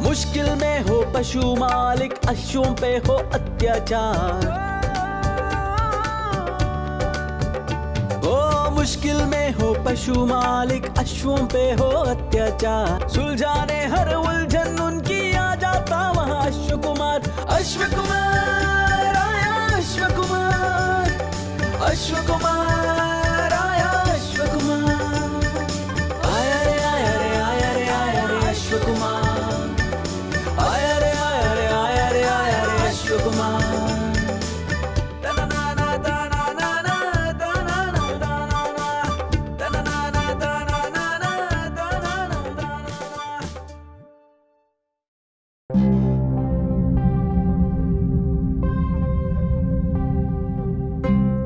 मुश्किल में हो पशु मालिक, अश्वों पे हो अत्याचार। ओ मुश्किल में हो पशु मालिक, अश्वों पे हो अत्याचार। सुलझाने हर उलझन उनकी आ जाता वहाँ अश्व कुमार। अश्व कुमार आया, अश्व कुमार, अश्व कुमार आया, अश्व कुमार आया रे, आया रे, आया रे, आया रे अश्व कुमार।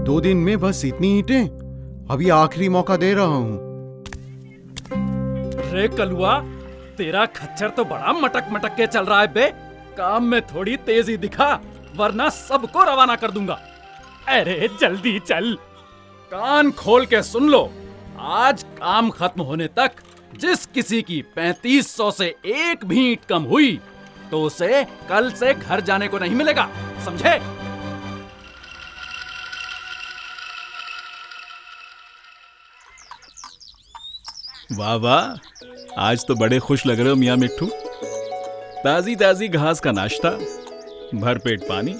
दो दिन में बस इतनी ईंटें? अभी आखिरी मौका दे रहा हूँ। रे कलुआ, तेरा खच्चर तो बड़ा मटक मटक के चल रहा है बे। काम में थोड़ी तेजी दिखा, वरना सबको रवाना कर दूंगा। अरे जल्दी चल, कान खोल के सुन लो। आज काम खत्म होने तक जिस किसी की 3500 से एक भी ईंट कम हुई तो उसे कल से घर जाने को नहीं मिलेगा, समझे? वाह वाह, आज तो बड़े खुश लग रहे हो मियाँ मिट्ठू। ताजी ताजी घास का नाश्ता, भरपेट पानी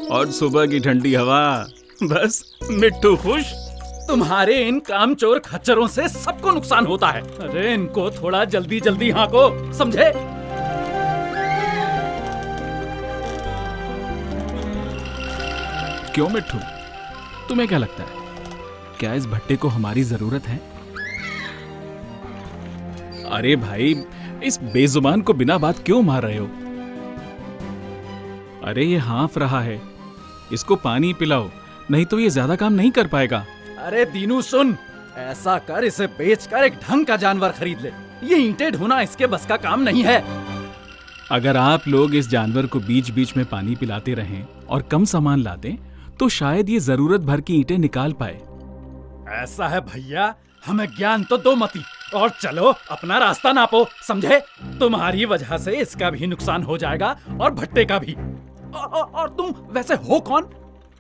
और सुबह की ठंडी हवा, बस मिट्ठू खुश। तुम्हारे इन कामचोर खच्चरों से सबको नुकसान होता है। अरे इनको थोड़ा जल्दी जल्दी हाँको, समझे? क्यों मिट्ठू, तुम्हें क्या लगता है, क्या इस भट्टे को हमारी जरूरत है? अरे भाई, इस बेजुबान को बिना बात क्यों मार रहे हो? अरे ये हाँफ रहा है, इसको पानी पिलाओ, नहीं तो ये ज्यादा काम नहीं कर पाएगा। अरे दीनू सुन, ऐसा कर, इसे बेचकर एक ढंग का जानवर खरीद ले। ये ईंटें ढोना इसके बस का काम नहीं है। अगर आप लोग इस जानवर को बीच बीच में पानी पिलाते रहें और कम सामान लाते तो शायद ये जरूरत भर की ईंटें निकाल पाए। ऐसा है भैया, हमें ज्ञान तो दो मती और चलो अपना रास्ता नापो, समझे? तुम्हारी वजह से इसका भी नुकसान हो जाएगा और भट्टे का भी। और तुम वैसे हो कौन?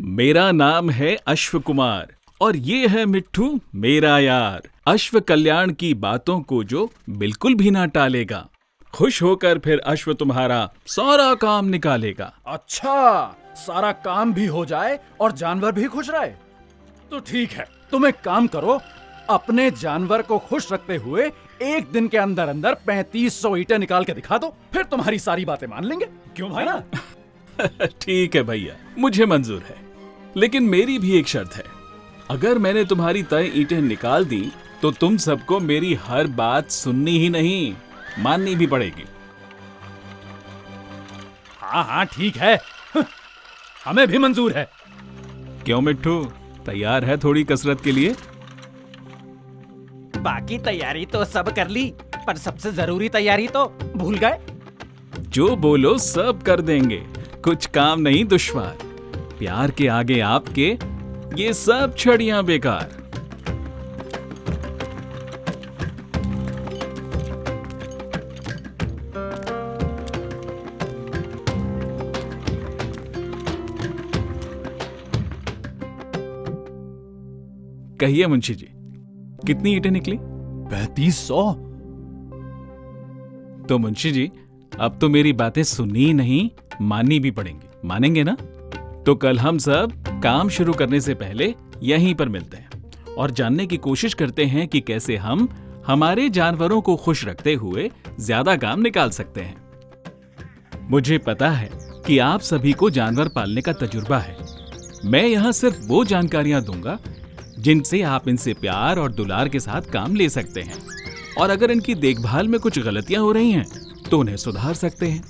मेरा नाम है अश्व कुमार और ये है मिट्ठू, मेरा यार। अश्व कल्याण की बातों को जो बिल्कुल भी ना टालेगा। खुश होकर फिर अश्व तुम्हारा सारा काम निकालेगा। अच्छा, सारा काम भी हो जाए और जानवर भी खुश रहे तो ठीक है। तुम एक काम करो, अपने जानवर को खुश रखते हुए एक दिन के अंदर अंदर 3500 ईंटें निकाल के दिखा दो, फिर तुम्हारी सारी बातें मान लेंगे। क्यों भाई? ना ठीक है भैया, मुझे मंजूर है, लेकिन मेरी भी एक शर्त है। अगर मैंने तुम्हारी तय ईंटें निकाल दी तो तुम सबको मेरी हर बात सुननी ही नहीं, माननी भी पड़ेगी। हाँ हाँ ठीक है, हमें भी मंजूर है। क्यों मिट्ठू, तैयार है थोड़ी कसरत के लिए? बाकी तैयारी तो सब कर ली, पर सबसे जरूरी तैयारी तो भूल गए। जो बोलो सब कर देंगे, कुछ काम नहीं दुश्वार। प्यार के आगे आपके ये सब छड़ियां बेकार। कहिए मुंशी जी, कितनी ईंटें निकली? 3500। तो मुंशी जी, अब तो मेरी बातें सुननी ही नहीं, माननी भी पड़ेंगी। मानेंगे ना? तो कल हम सब काम शुरू करने से पहले यहीं पर मिलते हैं और जानने की कोशिश करते हैं कि कैसे हम हमारे जानवरों को खुश रखते हुए ज्यादा काम निकाल सकते हैं। मुझे पता है कि आप सभी को जानवर पालने का तजुर्बा है। मैं यहाँ सिर्फ वो जानकारियां दूंगा जिनसे आप इनसे प्यार और दुलार के साथ काम ले सकते हैं, और अगर इनकी देखभाल में कुछ गलतियां हो रही हैं तो उन्हें सुधार सकते हैं।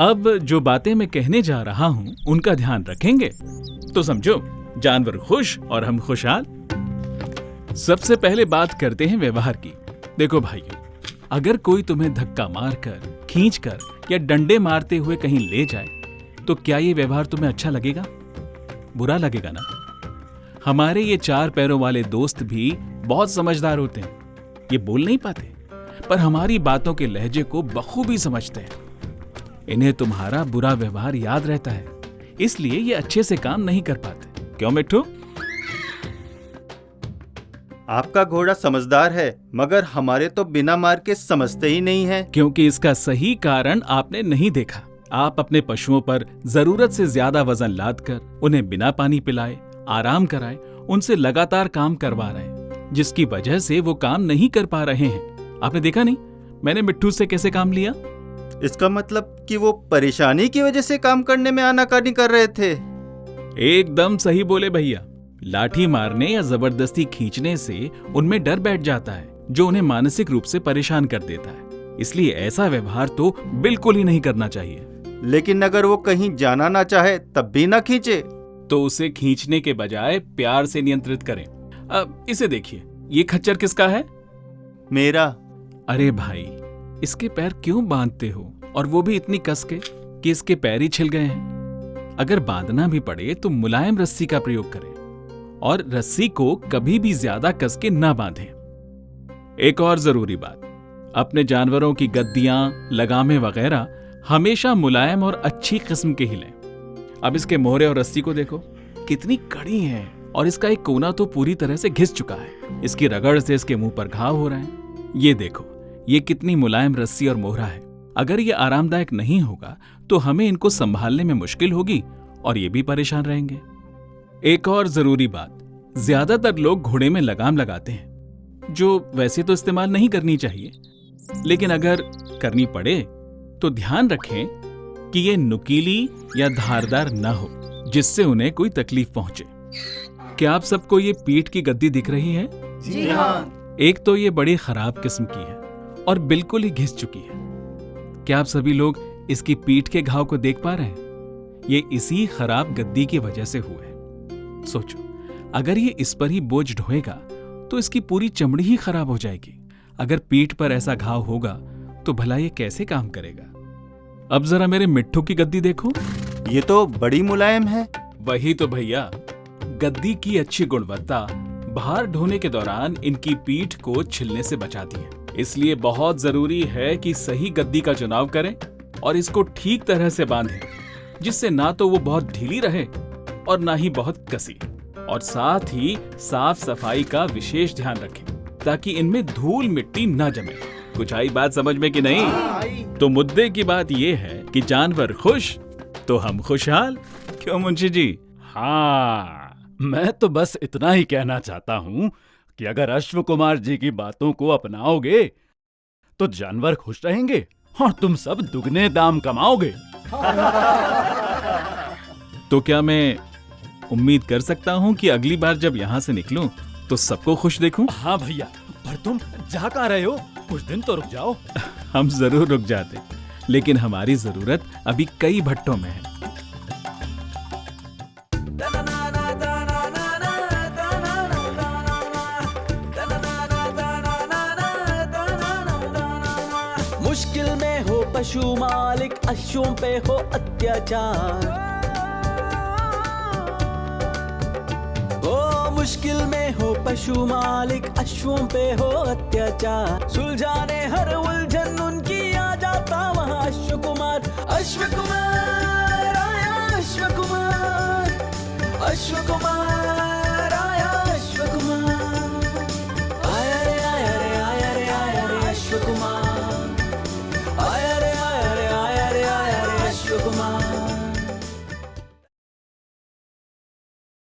अब जो बातें मैं कहने जा रहा हूं उनका ध्यान रखेंगे तो समझो, जानवर खुश और हम खुशहाल। सबसे पहले बात करते हैं व्यवहार की। देखो भाइयों, अगर कोई तुम्हें धक्का मारकर, खींचकर या डंडे मारते हुए कहीं ले जाए तो क्या ये व्यवहार तुम्हें अच्छा लगेगा? बुरा लगेगा ना? हमारे ये चार पैरों वाले दोस्त भी बहुत समझदार होते हैं। ये बोल नहीं पाते, पर हमारी बातों के लहजे को बखूबी समझते हैं। इन्हें तुम्हारा बुरा व्यवहार याद रहता है, इसलिए ये अच्छे से काम नहीं कर पाते। क्यों मिट्ठू? आपका घोड़ा समझदार है, मगर हमारे तो बिना मार के समझते ही नहीं है। क्योंकि इसका सही कारण आपने नहीं देखा। आप अपने पशुओं पर जरूरत से ज्यादा वजन लाद कर उन्हें बिना पानी पिलाए, आराम कराए, उनसे लगातार काम करवा रहे हैं, जिसकी वजह से वो काम नहीं कर पा रहे हैं। आपने देखा नहीं मैंने मिट्ठू से कैसे काम लिया? इसका मतलब कि वो परेशानी की वजह से काम करने में आनाकानी कर रहे थे। एकदम सही बोले भैया। लाठी मारने या जबरदस्ती खींचने से उनमें डर बैठ जाता है, जो उन्हें मानसिक रूप से परेशान कर देता है। इसलिए ऐसा व्यवहार तो बिल्कुल ही नहीं करना चाहिए। लेकिन अगर वो कहीं जाना ना चाहे तब भी ना खींचे? तो उसे खींचने के बजाय प्यार से नियंत्रित करें। अब इसे देखिए, ये खच्चर किसका है? मेरा। अरे भाई, इसके पैर क्यों बांधते हो, और वो भी इतनी कस के कि इसके पैर ही छिल गए हैं। अगर बांधना भी पड़े तो मुलायम रस्सी का प्रयोग करें, और रस्सी को कभी भी ज्यादा कस के ना बांधें। एक और जरूरी बात, अपने जानवरों की गद्दियां, लगामें वगैरह हमेशा मुलायम और अच्छी किस्म के ही लें। अब इसके मोहरे और रस्सी को देखो, कितनी कड़ी है, और इसका एक कोना तो पूरी तरह से घिस चुका है। इसकी रगड़ से इसके मुंह पर घाव हो रहे हैं। ये देखो, ये कितनी मुलायम रस्सी और मोहरा है। अगर ये आरामदायक नहीं होगा तो हमें इनको संभालने में मुश्किल होगी, और ये भी परेशान रहेंगे। एक और जरूरी बात, ज्यादातर लोग घोड़े में लगाम लगाते हैं, जो वैसे तो इस्तेमाल नहीं करनी चाहिए, लेकिन अगर करनी पड़े तो ध्यान रखें कि ये नुकीली या धारदार न हो, जिससे उन्हें कोई तकलीफ पहुंचे। क्या आप सबको ये पीठ की गद्दी दिख रही है? जी हाँ। एक तो ये बड़ी खराब किस्म की है और बिल्कुल ही घिस चुकी है। क्या आप सभी लोग इसकी पीठ के घाव को देख पा रहे हैं? ये इसी खराब गद्दी की वजह से हुए। सोचो, अगर ये इस पर ही बोझ ढोएगा तो इसकी पूरी चमड़ी ही खराब हो जाएगी। अगर पीठ पर ऐसा घाव होगा तो भला ये कैसे काम करेगा? अब जरा मेरे मिट्ठू की गद्दी देखो, ये तो बड़ी मुलायम है। वही तो भैया, गद्दी की अच्छी गुणवत्ता भार ढोने के दौरान इनकी पीठ को छिलने से बचाती है। इसलिए बहुत जरूरी है कि सही गद्दी का चुनाव करें और इसको ठीक तरह से बांधें, जिससे ना तो वो बहुत ढीली रहे और ना ही बहुत कसी। और साथ ही साफ सफाई का विशेष ध्यान रखें, ताकि इनमें धूल मिट्टी ना जमे। कुछ आई बात समझ में कि नहीं? तो मुद्दे की बात ये है कि जानवर खुश तो हम खुशहाल। क्यों मुंशी जी? हाँ, मैं तो बस इतना ही कहना चाहता हूं कि अगर अश्व कुमार जी की बातों को अपनाओगे तो जानवर खुश रहेंगे और तुम सब दुगने दाम कमाओगे। तो क्या मैं उम्मीद कर सकता हूं कि अगली बार जब यहां से निकलूं तो सबको खुश देखूं? हाँ भैया, पर तुम जा कहाँ रहे हो? कुछ दिन तो रुक जाओ। हम जरूर रुक जाते, लेकिन हमारी जरूरत अभी कई भट्टों में है। मुश्किल में हो पशु मालिक, अश्वों पे हो अत्याचार। ओ मुश्किल में हो पशु मालिक, अश्वों पे हो अत्याचार। सुलझाने हर उलझन उनकी आ जाता वहाँ अश्व कुमार। अश्व कुमार आया, अश्व कुमार, अश्व कुमार।